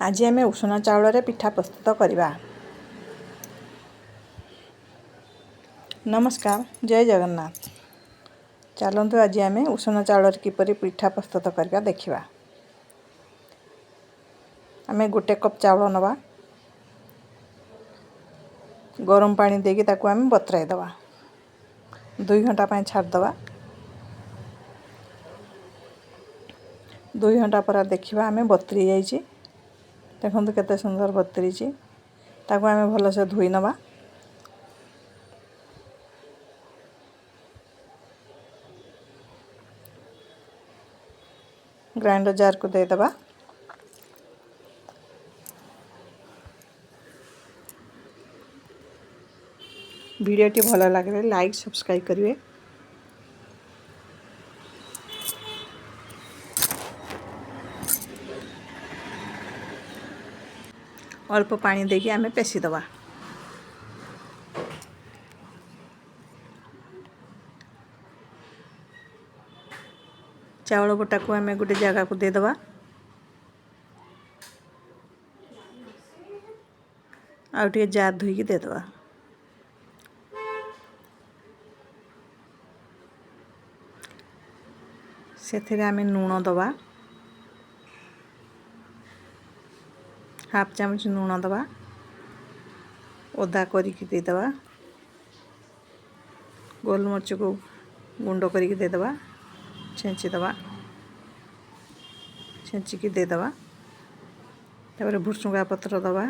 आज आम उषुना चाउल पिठा प्रस्तुत करवा। नमस्कार, जय जगन्नाथ। चलतु आज आम उषुना चाउल किपरि पिठा प्रस्तुत करवा देखा। आम गोटे कप चाउल नवा, गरम पानी देकी ताकू आम बतराई दवा, 2 घंटा पर छाड़दवा। 2 घंटा पर देखा आम बतरी जाइए। देखो केते सुंदर बतरी, ताकू आम भलसे धोई नवा। ग्राइंडर जार को दे दवा। वीडियोटी भल लगे लाइक सब्सक्राइब करेंगे। अल्प पानी देके आम पेशी दवा। चाउल बटा को आम गोटे जगह को दे दवा। आउटे जार धोई दे दवा। से आम लुण दवा, हाफ चामच लुण दवा, ओदा करिकी दे दवा, गोलमरिच को गुंड करिकी दे दवा, छेंची दवा, छेंचिकी दे दवा। तापर भुसुंगा पत्र दवा।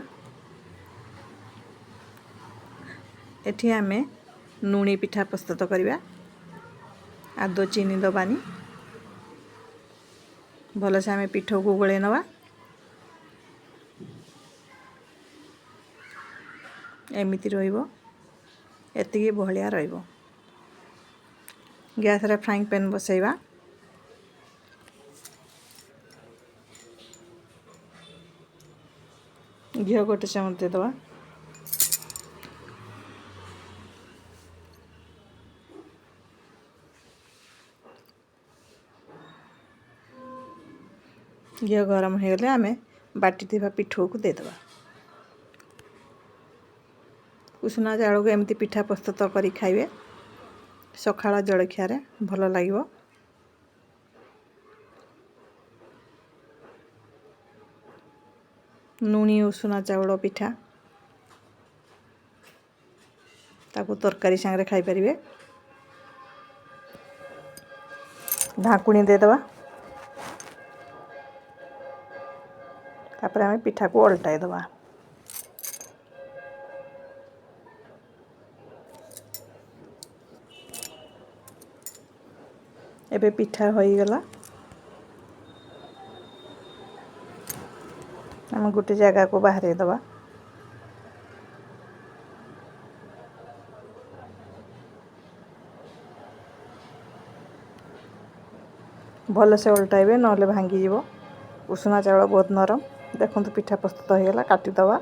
एठी आमे नुणी पिठा प्रस्तुत करवा। आदो चीनी दबानी, भलसे आम पिठा को गोले नवा। एमिति रहिबो, एतिकी बहलिया रहिबो। गैस रे फ्राइंग पैन बसैवा। घी गोटे चामच दे दवा। घी गरम हो गले आम बाटी थिबा पिठो को दे दवा। उषुना चाउल को एमती पिठा प्रस्तुत करी खाइबे, सकाळ जलखिया रे भल लागिबो। नुणी उषुना चाउल पिठा ताकू तरकारी सांगरे खाई परिबे। ढाकुणी दे दवा। तापर आम पिठा को ओल्टाई दवा। एबे पिठा होई गला। आम गोटे जगह को बाहर दवा। भल से ओल्टाइबे, नले भांगी जीवो। उषुना चाउल बहुत नरम। देखो पिठा प्रस्तुत हो गला, काटी दवा।